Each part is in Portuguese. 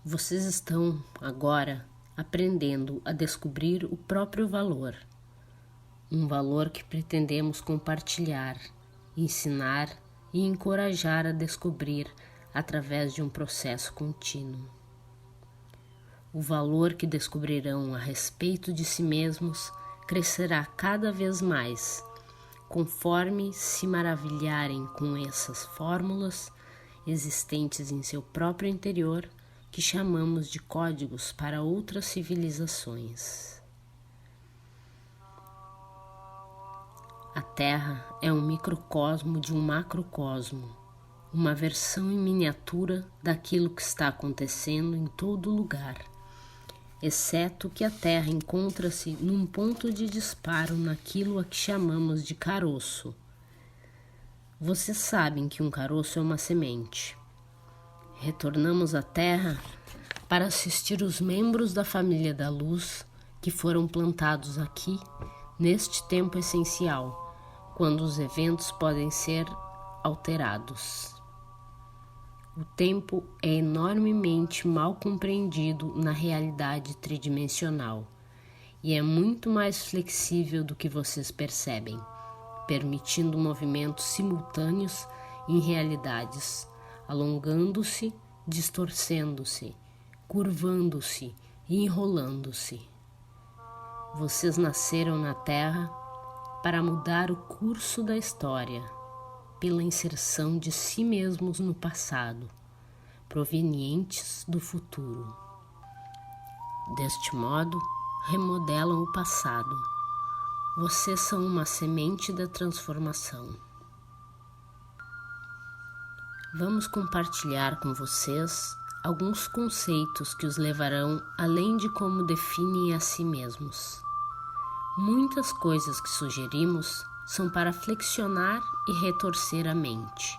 Vocês estão, agora, aprendendo a descobrir o próprio valor. Um valor que pretendemos compartilhar, ensinar e encorajar a descobrir através de um processo contínuo. O valor que descobrirão a respeito de si mesmos crescerá cada vez mais, conforme se maravilharem com essas fórmulas existentes em seu próprio interior, que chamamos de códigos para outras civilizações. A Terra é um microcosmo de um macrocosmo, uma versão em miniatura daquilo que está acontecendo em todo lugar, exceto que a Terra encontra-se num ponto de disparo naquilo a que chamamos de caroço. Vocês sabem que um caroço é uma semente. Retornamos à Terra para assistir os membros da família da luz que foram plantados aqui, neste tempo essencial, quando os eventos podem ser alterados. O tempo é enormemente mal compreendido na realidade tridimensional e é muito mais flexível do que vocês percebem, permitindo movimentos simultâneos em realidades, alongando-se, distorcendo-se, curvando-se e enrolando-se. Vocês nasceram na Terra para mudar o curso da história, pela inserção de si mesmos no passado, provenientes do futuro. Deste modo, remodelam o passado. Vocês são uma semente da transformação. Vamos compartilhar com vocês alguns conceitos que os levarão além de como definem a si mesmos. Muitas coisas que sugerimos são para flexionar e retorcer a mente.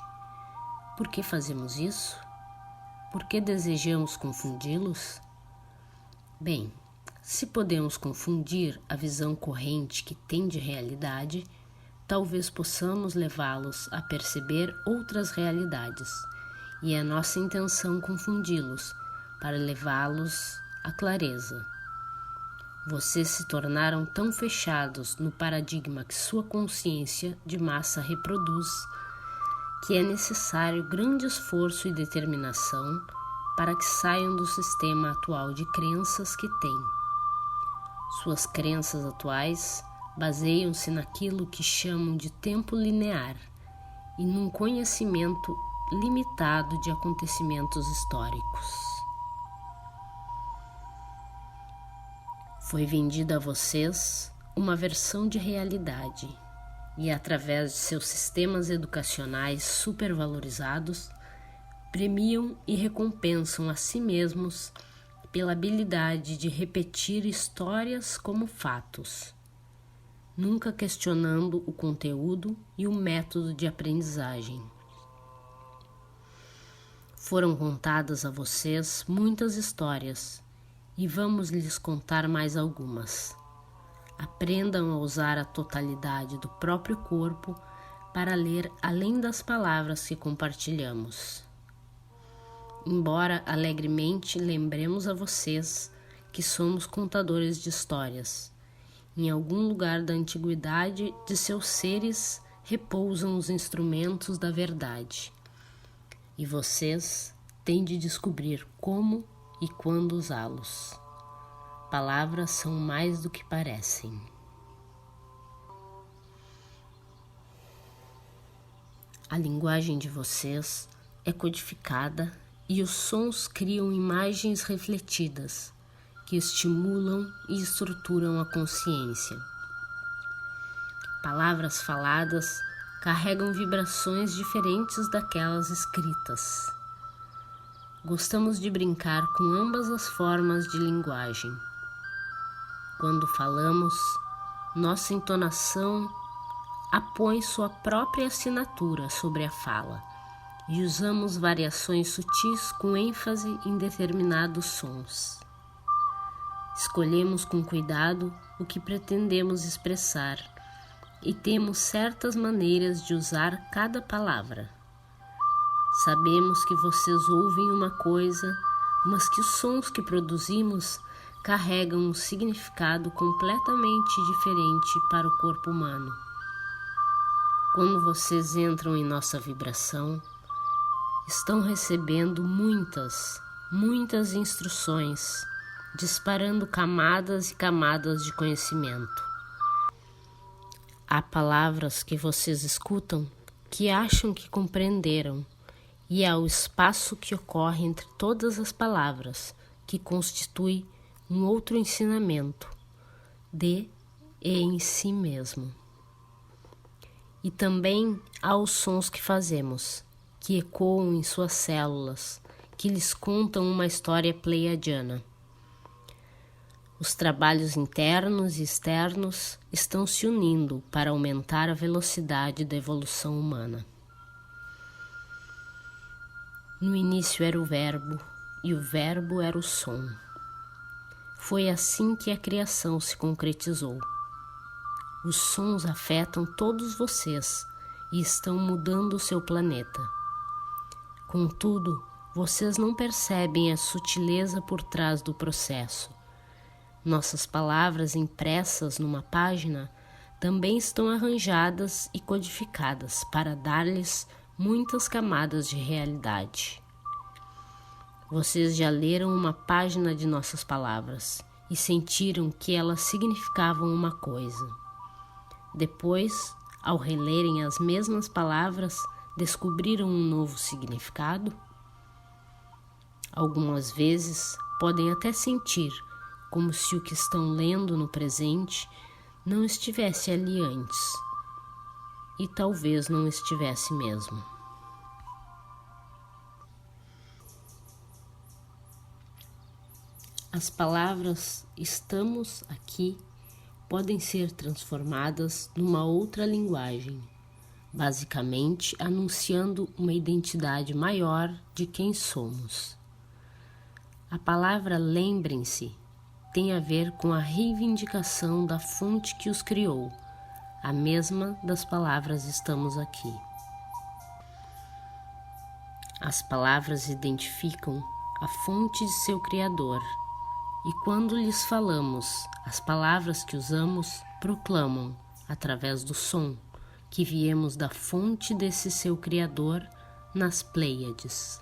Por que fazemos isso? Por que desejamos confundi-los? Bem, se podemos confundir a visão corrente que tem de realidade, talvez possamos levá-los a perceber outras realidades, e é nossa intenção confundi-los para levá-los à clareza. Vocês se tornaram tão fechados no paradigma que sua consciência de massa reproduz, que é necessário grande esforço e determinação para que saiam do sistema atual de crenças que têm. Suas crenças atuais baseiam-se naquilo que chamam de tempo linear e num conhecimento limitado de acontecimentos históricos. Foi vendida a vocês uma versão de realidade e, através de seus sistemas educacionais supervalorizados, premiam e recompensam a si mesmos pela habilidade de repetir histórias como fatos, nunca questionando o conteúdo e o método de aprendizagem. Foram contadas a vocês muitas histórias e vamos lhes contar mais algumas. Aprendam a usar a totalidade do próprio corpo para ler além das palavras que compartilhamos. Embora alegremente lembremos a vocês que somos contadores de histórias, em algum lugar da antiguidade de seus seres repousam os instrumentos da verdade, e vocês têm de descobrir como e quando usá-los. Palavras são mais do que parecem. A linguagem de vocês é codificada e os sons criam imagens refletidas que estimulam e estruturam a consciência. Palavras faladas carregam vibrações diferentes daquelas escritas. Gostamos de brincar com ambas as formas de linguagem. Quando falamos, nossa entonação apõe sua própria assinatura sobre a fala e usamos variações sutis com ênfase em determinados sons. Escolhemos com cuidado o que pretendemos expressar e temos certas maneiras de usar cada palavra. Sabemos que vocês ouvem uma coisa, mas que os sons que produzimos carregam um significado completamente diferente para o corpo humano. Quando vocês entram em nossa vibração, estão recebendo muitas instruções, disparando camadas e camadas de conhecimento. Há palavras que vocês escutam que acham que compreenderam, e há o espaço que ocorre entre todas as palavras, que constitui um outro ensinamento de e em si mesmo. E também há os sons que fazemos, que ecoam em suas células, que lhes contam uma história pleiadiana. Os trabalhos internos e externos estão se unindo para aumentar a velocidade da evolução humana. No início era o Verbo, e o Verbo era o som. Foi assim que a criação se concretizou. Os sons afetam todos vocês e estão mudando o seu planeta. Contudo, vocês não percebem a sutileza por trás do processo. Nossas palavras impressas numa página também estão arranjadas e codificadas para dar-lhes muitas camadas de realidade. Vocês já leram uma página de nossas palavras e sentiram que elas significavam uma coisa. Depois, ao relerem as mesmas palavras, descobriram um novo significado? Algumas vezes podem até sentir como se o que estão lendo no presente não estivesse ali antes, e talvez não estivesse mesmo. As palavras "estamos aqui" podem ser transformadas numa outra linguagem, basicamente anunciando uma identidade maior de quem somos. A palavra "lembrem-se" tem a ver com a reivindicação da fonte que os criou, a mesma das palavras "estamos aqui". As palavras identificam a fonte de seu Criador, e quando lhes falamos, as palavras que usamos proclamam, através do som, que viemos da fonte desse seu Criador nas Pleiades.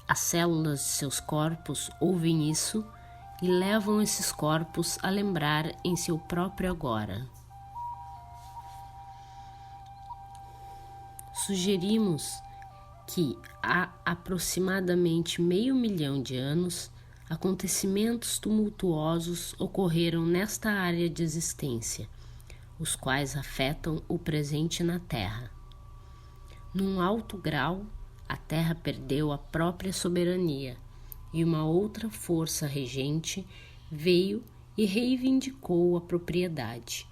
As células de seus corpos ouvem isso e levam esses corpos a lembrar em seu próprio agora. Sugerimos que há aproximadamente 500 mil de anos, acontecimentos tumultuosos ocorreram nesta área de existência, os quais afetam o presente na Terra. Num alto grau, a Terra perdeu a própria soberania e uma outra força regente veio e reivindicou a propriedade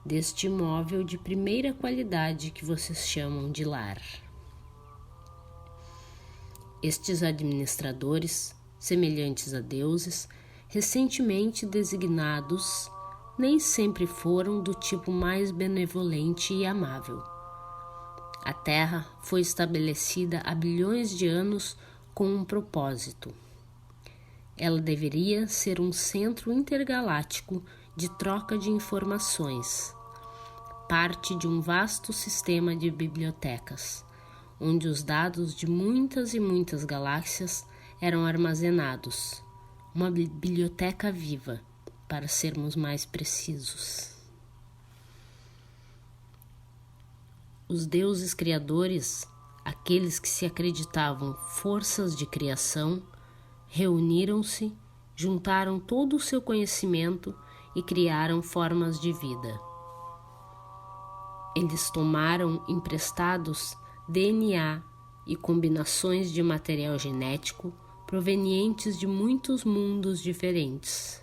deste imóvel de primeira qualidade que vocês chamam de lar. Estes administradores, semelhantes a deuses, recentemente designados, nem sempre foram do tipo mais benevolente e amável. A Terra foi estabelecida há bilhões de anos com um propósito. Ela deveria ser um centro intergaláctico de troca de informações, parte de um vasto sistema de bibliotecas, onde os dados de muitas e muitas galáxias eram armazenados, uma biblioteca viva, para sermos mais precisos. Os deuses criadores, aqueles que se acreditavam forças de criação, reuniram-se, juntaram todo o seu conhecimento e criaram formas de vida. Eles tomaram emprestados DNA e combinações de material genético provenientes de muitos mundos diferentes.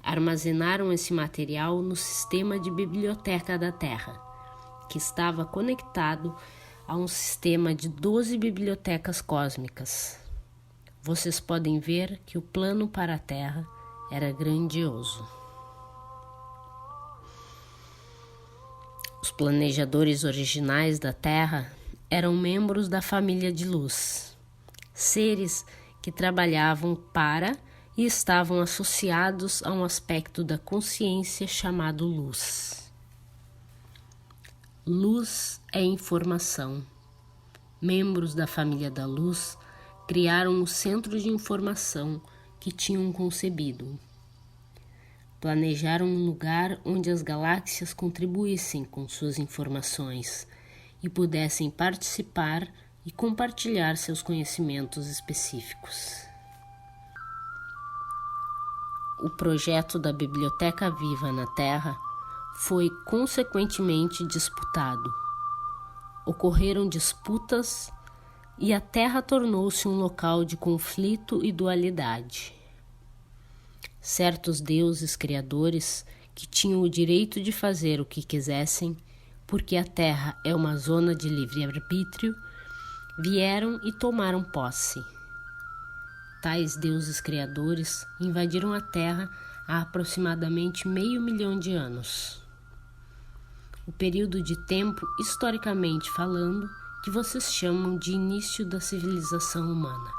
Armazenaram esse material no sistema de biblioteca da Terra, que estava conectado a um sistema de 12 bibliotecas cósmicas. Vocês podem ver que o plano para a Terra era grandioso. Os planejadores originais da Terra eram membros da família de luz, seres que trabalhavam para e estavam associados a um aspecto da consciência chamado luz. Luz é informação. Membros da família da luz criaram o centro de informação que tinham concebido. Planejaram um lugar onde as galáxias contribuíssem com suas informações e pudessem participar e compartilhar seus conhecimentos específicos. O projeto da Biblioteca Viva na Terra foi consequentemente disputado. Ocorreram disputas e a Terra tornou-se um local de conflito e dualidade. Certos deuses criadores que tinham o direito de fazer o que quisessem, porque a Terra é uma zona de livre-arbítrio, vieram e tomaram posse. Tais deuses criadores invadiram a Terra há aproximadamente 500 mil de anos. O período de tempo, historicamente falando, que vocês chamam de início da civilização humana.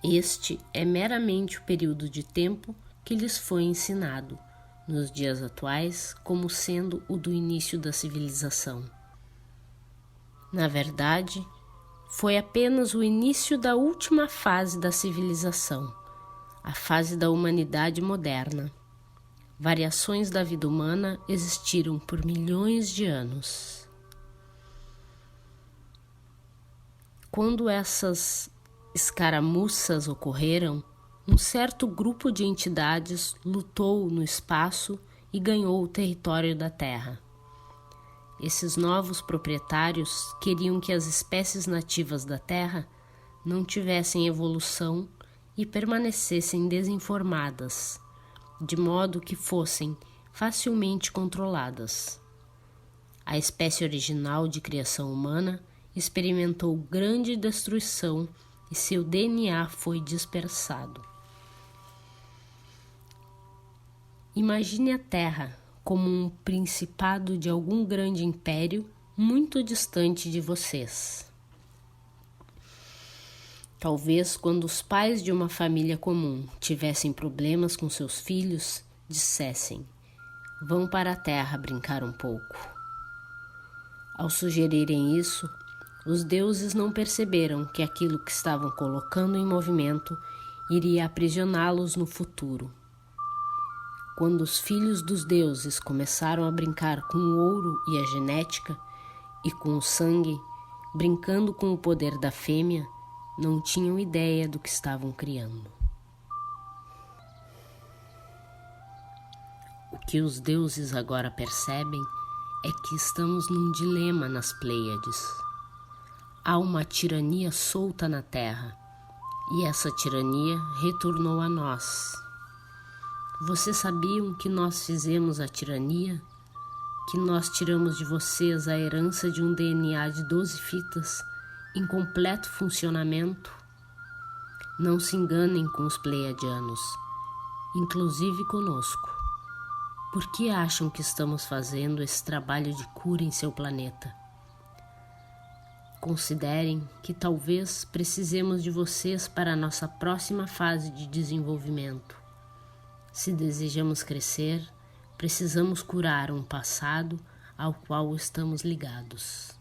Este é meramente o período de tempo que lhes foi ensinado, nos dias atuais, como sendo o do início da civilização. Na verdade, foi apenas o início da última fase da civilização, a fase da humanidade moderna. Variações da vida humana existiram por milhões de anos. Quando essas escaramuças ocorreram, um certo grupo de entidades lutou no espaço e ganhou o território da Terra. Esses novos proprietários queriam que as espécies nativas da Terra não tivessem evolução e permanecessem desinformadas, de modo que fossem facilmente controladas. A espécie original de criação humana experimentou grande destruição e seu DNA foi dispersado. Imagine a Terra como um principado de algum grande império muito distante de vocês. Talvez quando os pais de uma família comum tivessem problemas com seus filhos, dissessem: "Vão para a Terra brincar um pouco." Ao sugerirem isso, os deuses não perceberam que aquilo que estavam colocando em movimento iria aprisioná-los no futuro. Quando os filhos dos deuses começaram a brincar com o ouro e a genética, e com o sangue, brincando com o poder da fêmea, não tinham ideia do que estavam criando. O que os deuses agora percebem é que estamos num dilema nas Pleiades. Há uma tirania solta na Terra, e essa tirania retornou a nós. Vocês sabiam que nós fizemos a tirania? Que nós tiramos de vocês a herança de um DNA de 12 fitas em completo funcionamento? Não se enganem com os pleiadianos, inclusive conosco. Por que acham que estamos fazendo esse trabalho de cura em seu planeta? Considerem que talvez precisemos de vocês para a nossa próxima fase de desenvolvimento. Se desejamos crescer, precisamos curar um passado ao qual estamos ligados.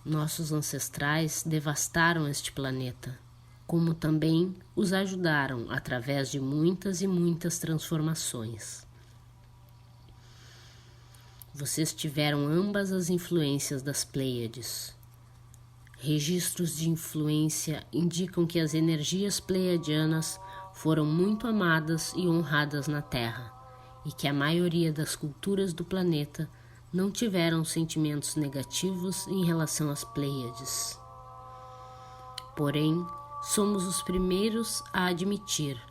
Nossos ancestrais devastaram este planeta, como também os ajudaram através de muitas e muitas transformações. Vocês tiveram ambas as influências das Pleiades. Registros de influência indicam que as energias pleiadianas foram muito amadas e honradas na Terra, e que a maioria das culturas do planeta não tiveram sentimentos negativos em relação às Pleiades. Porém, somos os primeiros a admitir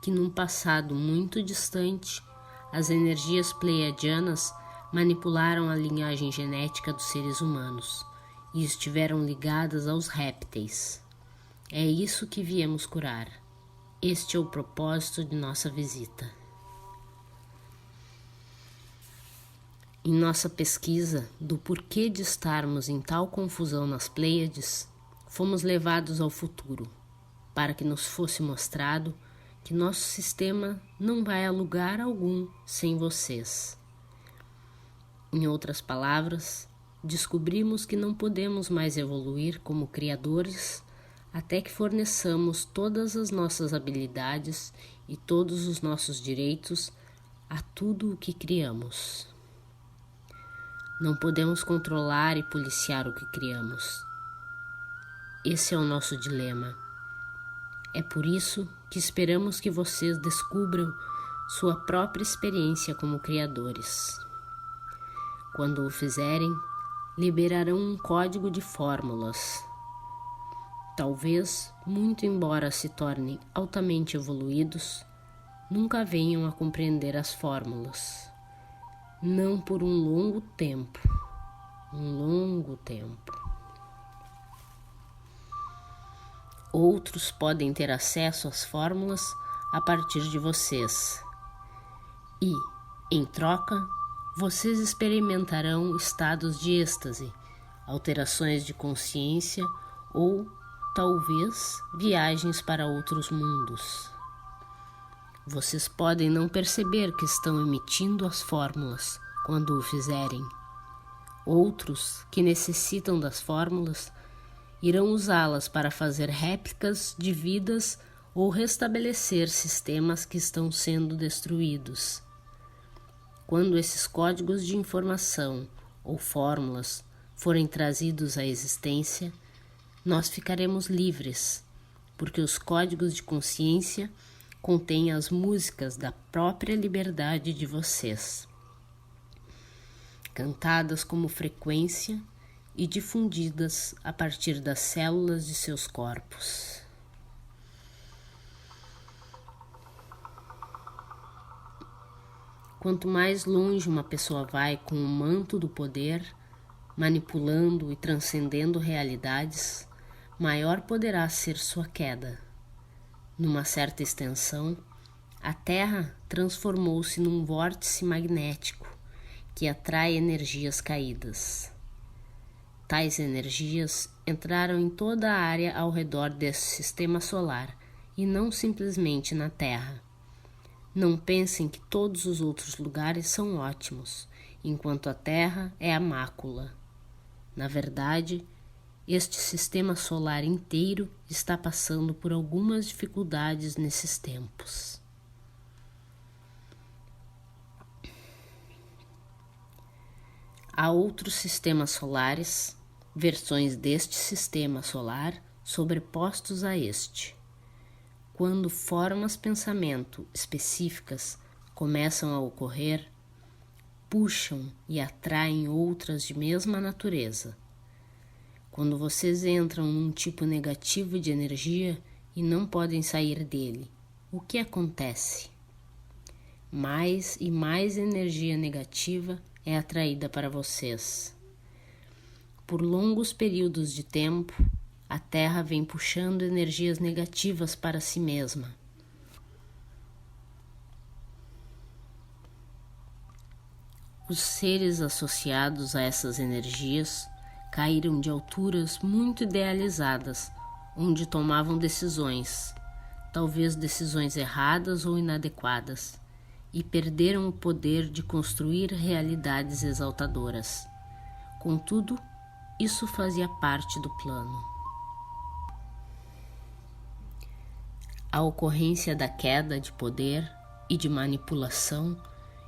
que num passado muito distante, as energias pleiadianas manipularam a linhagem genética dos seres humanos e estiveram ligadas aos répteis. É isso que viemos curar. Este é o propósito de nossa visita. Em nossa pesquisa do porquê de estarmos em tal confusão nas Pleiades, fomos levados ao futuro, para que nos fosse mostrado que nosso sistema não vai a lugar algum sem vocês. Em outras palavras, descobrimos que não podemos mais evoluir como criadores até que forneçamos todas as nossas habilidades e todos os nossos direitos a tudo o que criamos. Não podemos controlar e policiar o que criamos. Esse é o nosso dilema. É por isso que esperamos que vocês descubram sua própria experiência como criadores. Quando o fizerem, liberarão um código de fórmulas. Talvez, muito embora se tornem altamente evoluídos, nunca venham a compreender as fórmulas. Não por um longo tempo. Outros podem ter acesso às fórmulas a partir de vocês. E, em troca, vocês experimentarão estados de êxtase, alterações de consciência ou, talvez, viagens para outros mundos. Vocês podem não perceber que estão emitindo as fórmulas quando o fizerem. Outros, que necessitam das fórmulas, irão usá-las para fazer réplicas de vidas ou restabelecer sistemas que estão sendo destruídos. Quando esses códigos de informação ou fórmulas forem trazidos à existência, nós ficaremos livres, porque os códigos de consciência contêm as músicas da própria liberdade de vocês, cantadas como frequência e difundidas a partir das células de seus corpos. Quanto mais longe uma pessoa vai com o manto do poder, manipulando e transcendendo realidades, maior poderá ser sua queda. Numa certa extensão, a Terra transformou-se num vórtice magnético que atrai energias caídas. Tais energias entraram em toda a área ao redor desse sistema solar e não simplesmente na Terra. Não pensem que todos os outros lugares são ótimos, enquanto a Terra é a mácula. Na verdade, este sistema solar inteiro está passando por algumas dificuldades nesses tempos. Há outros sistemas solares, versões deste sistema solar sobrepostos a este. Quando formas pensamento específicas começam a ocorrer, puxam e atraem outras de mesma natureza. Quando vocês entram num tipo negativo de energia e não podem sair dele, o que acontece? Mais e mais energia negativa é atraída para vocês. Por longos períodos de tempo, a Terra vem puxando energias negativas para si mesma. Os seres associados a essas energias caíram de alturas muito idealizadas, onde tomavam decisões, talvez decisões erradas ou inadequadas, e perderam o poder de construir realidades exaltadoras. Contudo, isso fazia parte do plano. A ocorrência da queda de poder e de manipulação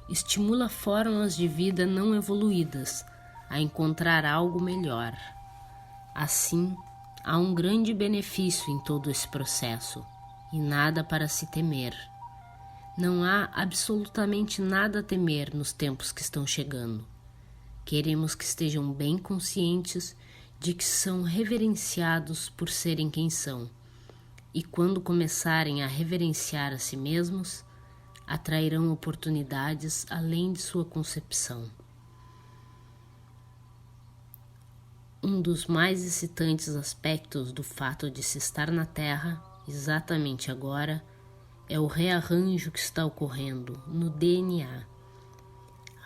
estimula formas de vida não evoluídas a encontrar algo melhor. Assim, há um grande benefício em todo esse processo e nada para se temer. Não há absolutamente nada a temer nos tempos que estão chegando. Queremos que estejam bem conscientes de que são reverenciados por serem quem são, e quando começarem a reverenciar a si mesmos, atrairão oportunidades além de sua concepção. Um dos mais excitantes aspectos do fato de se estar na Terra, exatamente agora, é o rearranjo que está ocorrendo no DNA.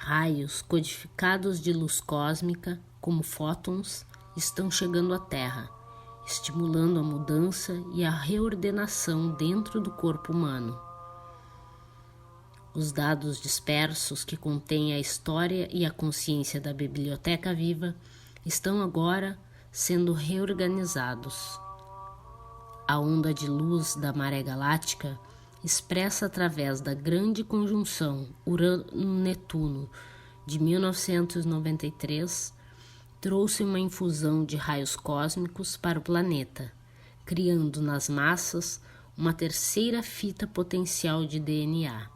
Raios codificados de luz cósmica, como fótons, estão chegando à Terra, estimulando a mudança e a reordenação dentro do corpo humano. Os dados dispersos que contêm a história e a consciência da biblioteca viva estão agora sendo reorganizados. A onda de luz da maré galáctica, expressa através da grande conjunção Urano-Netuno de 1993, trouxe uma infusão de raios cósmicos para o planeta, criando nas massas uma terceira fita potencial de DNA.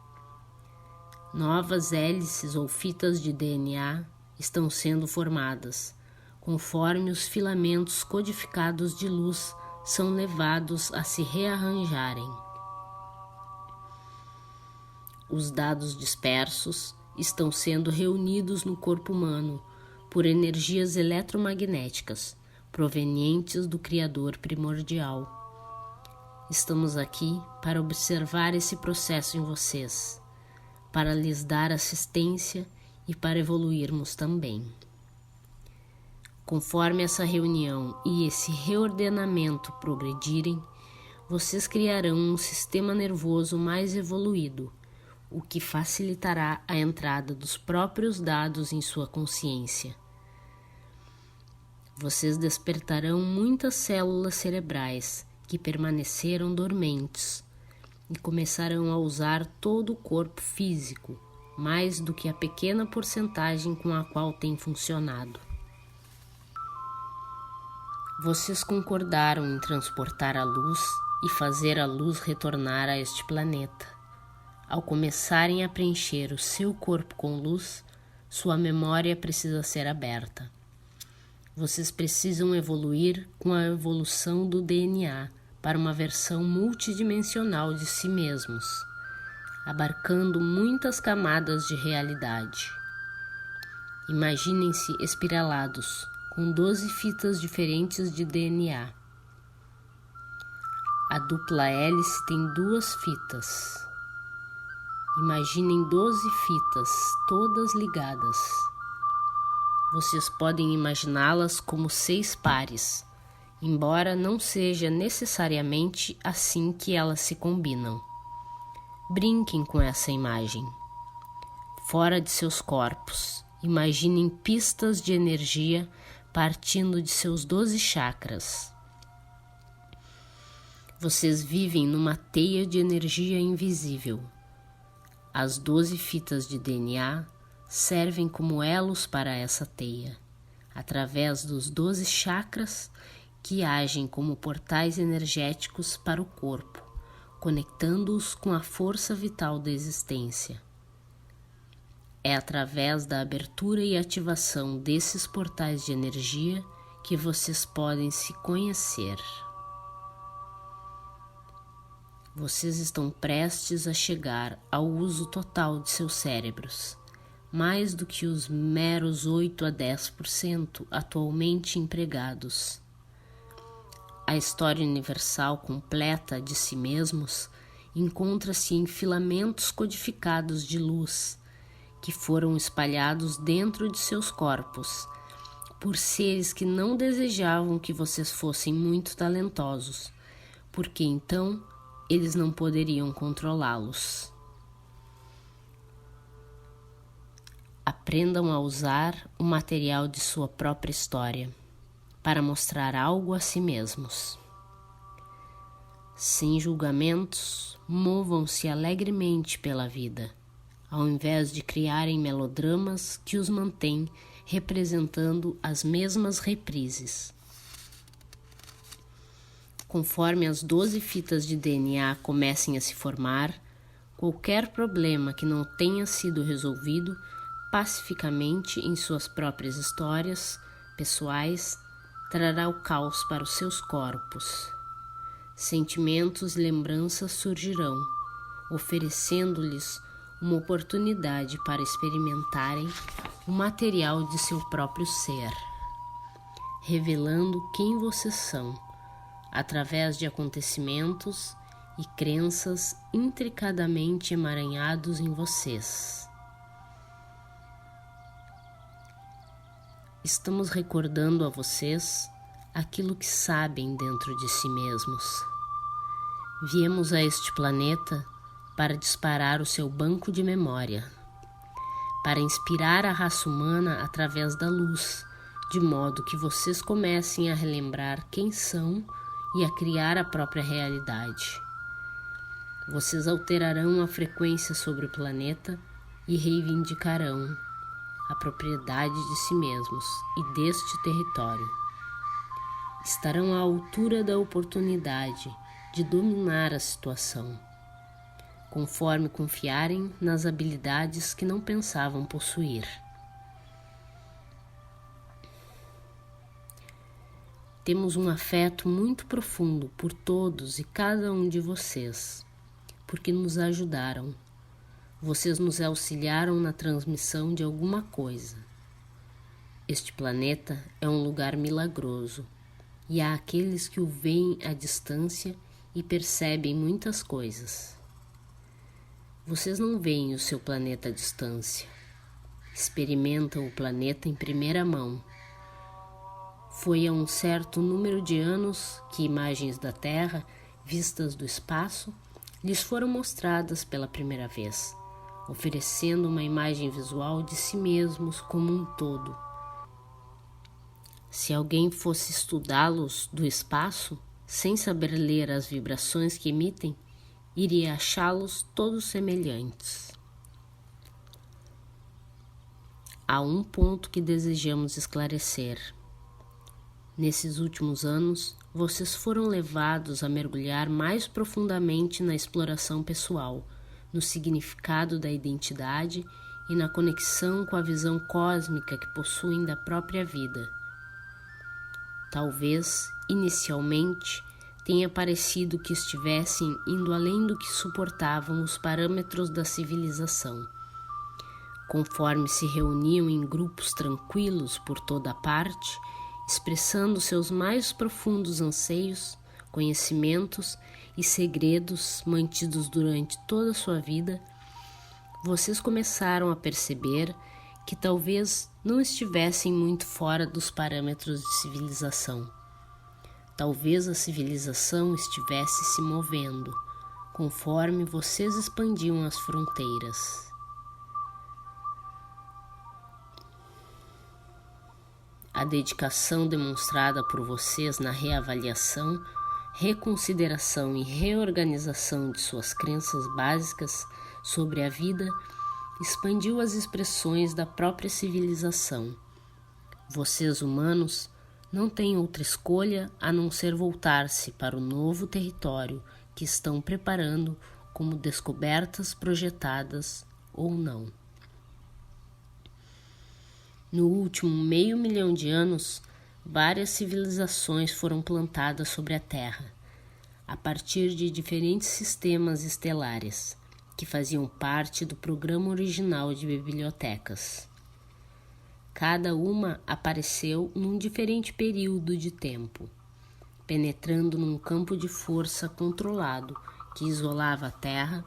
Novas hélices ou fitas de DNA estão sendo formadas, conforme os filamentos codificados de luz são levados a se rearranjarem. Os dados dispersos estão sendo reunidos no corpo humano por energias eletromagnéticas provenientes do Criador primordial. Estamos aqui para observar esse processo em vocês, para lhes dar assistência e para evoluirmos também. Conforme essa reunião e esse reordenamento progredirem, vocês criarão um sistema nervoso mais evoluído, o que facilitará a entrada dos próprios dados em sua consciência. Vocês despertarão muitas células cerebrais que permaneceram dormentes e começarão a usar todo o corpo físico, mais do que a pequena porcentagem com a qual tem funcionado. Vocês concordaram em transportar a luz e fazer a luz retornar a este planeta. Ao começarem a preencher o seu corpo com luz, sua memória precisa ser aberta. Vocês precisam evoluir com a evolução do DNA para uma versão multidimensional de si mesmos, abarcando muitas camadas de realidade. Imaginem-se espiralados, com 12 fitas diferentes de DNA. A dupla hélice tem 2 fitas. Imaginem 12 fitas, todas ligadas. Vocês podem imaginá-las como 6 pares, embora não seja necessariamente assim que elas se combinam. Brinquem com essa imagem. Fora de seus corpos, imaginem pistas de energia partindo de seus 12 chakras. Vocês vivem numa teia de energia invisível. As 12 fitas de DNA servem como elos para essa teia, através dos 12 chakras que agem como portais energéticos para o corpo, conectando-os com a força vital da existência. É através da abertura e ativação desses portais de energia que vocês podem se conhecer. Vocês estão prestes a chegar ao uso total de seus cérebros, mais do que os meros 8 a 10% atualmente empregados. A história universal completa de si mesmos encontra-se em filamentos codificados de luz que foram espalhados dentro de seus corpos por seres que não desejavam que vocês fossem muito talentosos, porque então eles não poderiam controlá-los. Aprendam a usar o material de sua própria história para mostrar algo a si mesmos. Sem julgamentos, movam-se alegremente pela vida, ao invés de criarem melodramas que os mantêm representando as mesmas reprises. Conforme as 12 fitas de DNA comecem a se formar, qualquer problema que não tenha sido resolvido pacificamente em suas próprias histórias pessoais trará o caos para os seus corpos. Sentimentos e lembranças surgirão, oferecendo-lhes uma oportunidade para experimentarem o material de seu próprio ser, revelando quem vocês são, através de acontecimentos e crenças intricadamente emaranhados em vocês. estamos recordando a vocês aquilo que sabem dentro de si mesmos. Viemos a este planeta para disparar o seu banco de memória, para inspirar a raça humana através da luz, de modo que vocês comecem a relembrar quem são e a criar a própria realidade. Vocês alterarão a frequência sobre o planeta e reivindicarão a propriedade de si mesmos e deste território. Estarão à altura da oportunidade de dominar a situação, conforme confiarem nas habilidades que não pensavam possuir. Temos um afeto muito profundo por todos e cada um de vocês, porque nos ajudaram. Vocês nos auxiliaram na transmissão de alguma coisa. Este planeta é um lugar milagroso, e há aqueles que o veem à distância e percebem muitas coisas. Vocês não veem o seu planeta à distância. Experimentam o planeta em primeira mão. Foi há um certo número de anos que imagens da Terra, vistas do espaço, lhes foram mostradas pela primeira vez, oferecendo uma imagem visual de si mesmos como um todo. Se alguém fosse estudá-los do espaço, sem saber ler as vibrações que emitem, iria achá-los todos semelhantes. Há um ponto que desejamos esclarecer. Nesses últimos anos, vocês foram levados a mergulhar mais profundamente na exploração pessoal, no significado da identidade e na conexão com a visão cósmica que possuem da própria vida. Talvez, inicialmente, tenha parecido que estivessem indo além do que suportavam os parâmetros da civilização. Conforme se reuniam em grupos tranquilos por toda a parte, expressando seus mais profundos anseios, conhecimentos e segredos mantidos durante toda a sua vida, vocês começaram a perceber que talvez não estivessem muito fora dos parâmetros de civilização. Talvez a civilização estivesse se movendo, conforme vocês expandiam as fronteiras. A dedicação demonstrada por vocês na reavaliação, reconsideração e reorganização de suas crenças básicas sobre a vida expandiu as expressões da própria civilização. Vocês, humanos, não têm outra escolha a não ser voltar-se para o novo território que estão preparando como descobertas projetadas ou não. No último 500 mil de anos, várias civilizações foram plantadas sobre a Terra, a partir de diferentes sistemas estelares, que faziam parte do programa original de bibliotecas. Cada uma apareceu num diferente período de tempo, penetrando num campo de força controlado que isolava a Terra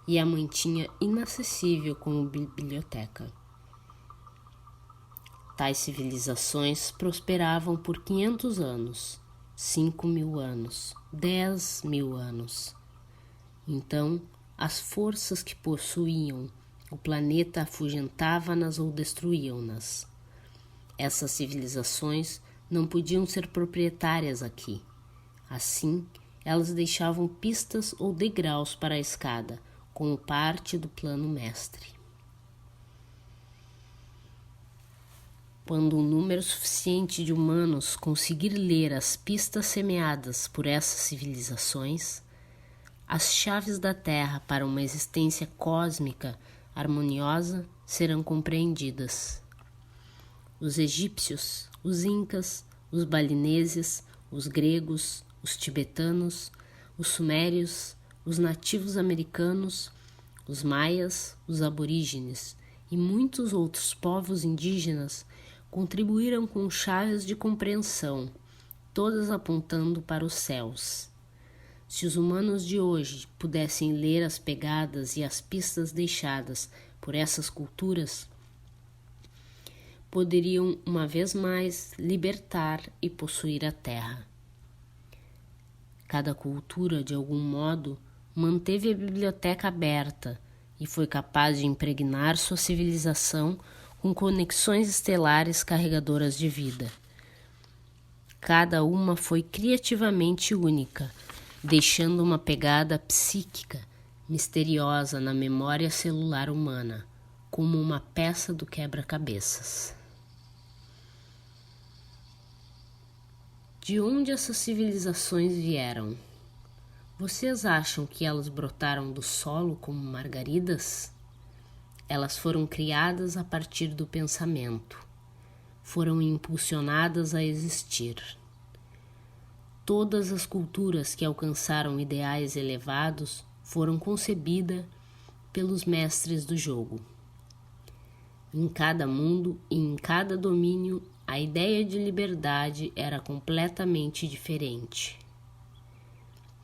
e a mantinha inacessível como biblioteca. Tais civilizações prosperavam por 500 anos, 5.000 anos, 10.000 anos. Então, as forças que possuíam o planeta afugentava-nas ou destruíam-nas. Essas civilizações não podiam ser proprietárias aqui. Assim, elas deixavam pistas ou degraus para a escada, como parte do plano mestre. Quando um número suficiente de humanos conseguir ler as pistas semeadas por essas civilizações, as chaves da Terra para uma existência cósmica harmoniosa serão compreendidas. Os egípcios, os incas, os balineses, os gregos, os tibetanos, os sumérios, os nativos americanos, os maias, os aborígenes e muitos outros povos indígenas contribuíram com chaves de compreensão, todas apontando para os céus. Se os humanos de hoje pudessem ler as pegadas e as pistas deixadas por essas culturas, poderiam uma vez mais libertar e possuir a terra. Cada cultura, de algum modo, manteve a biblioteca aberta e foi capaz de impregnar sua civilização com conexões estelares carregadoras de vida. Cada uma foi criativamente única, deixando uma pegada psíquica misteriosa na memória celular humana, como uma peça do quebra-cabeças. De onde essas civilizações vieram? Vocês acham que elas brotaram do solo como margaridas? Elas foram criadas a partir do pensamento. Foram impulsionadas a existir. Todas as culturas que alcançaram ideais elevados foram concebidas pelos mestres do jogo. Em cada mundo e em cada domínio, a ideia de liberdade era completamente diferente.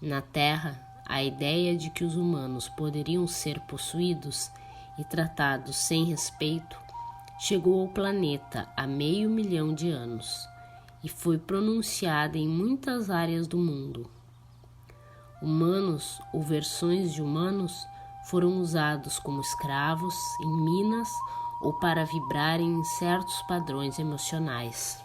Na Terra, a ideia de que os humanos poderiam ser possuídos e tratados sem respeito chegou ao planeta há 500 mil de anos e foi pronunciada em muitas áreas do mundo. Humanos ou versões de humanos foram usados como escravos em minas ou para vibrarem em certos padrões emocionais.